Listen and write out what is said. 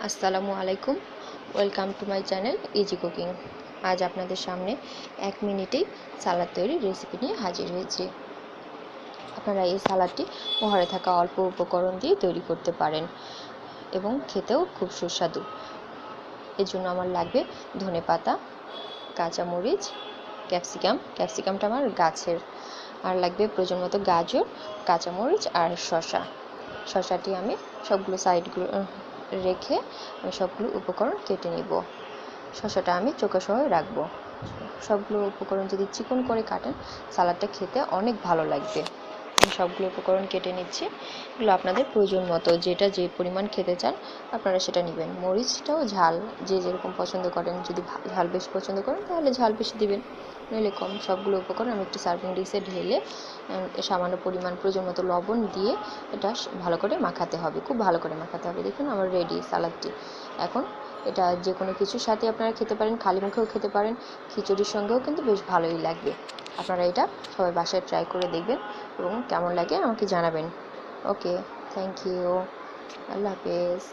আসসালামু আলাইকুম, welcome to my channel easy cooking. আজ আপনাদের সামনে 1 মিনিটেই সালাদ তৈরির রেসিপি নিয়ে হাজির হয়েছি। আপনারা এই সালাদটি ঘরে থাকা অল্প উপকরণ দিয়ে তৈরি করতে পারেন এবং খেতেও খুব সুস্বাদু। এর জন্য আমার লাগবে ধনেপাতা, কাঁচামরিচ, ক্যাপসিকামটা আমার গাছের, আর লাগবে প্রয়োজন মতো গাজর, কাঁচামরিচ আর শসাটি আমি সবগুলো সাইডগুলো রেখে আমি সবগুলো উপকরণ কেটে নিব। শসাটা আমি চোখা সহ রাখবো। সবগুলো উপকরণ যদি চিকন করে কাটেন সালাদটা খেতে অনেক ভালো লাগবে। আমি সবগুলো উপকরণ কেটে নিচ্ছি। এগুলো আপনাদের প্রয়োজন মতো যে পরিমাণ খেতে চান আপনারা সেটা নেবেন। মরিচটাও ঝাল যে যেরকম পছন্দ করেন, যদি ঝাল বেশি পছন্দ করেন তাহলে ঝাল বেশি দিবেন, নইলে কম। সবগুলো উপকরণ আমি একটু সার্ভিং ডিশে ঢেলে সামান্য পরিমাণ প্রয়োজন মতো লবণ দিয়ে এটা ভালো করে মাখাতে হবে, খুব ভালো করে মাখাতে হবে। দেখুন আমার রেডি সালাদটি। এখন এটা যে কোনো কিছুর সাথে আপনারা খেতে পারেন, খালি মুখেও খেতে পারেন, খিচুড়ির সঙ্গেও কিন্তু বেশ ভালোই লাগবে। আপনারা এটা সবাই বাসায় ট্রাই করে দেখবেন এবং কেমন লাগে আমাকে জানাবেন। ওকে, থ্যাংক ইউ, আল্লাহ হাফেজ।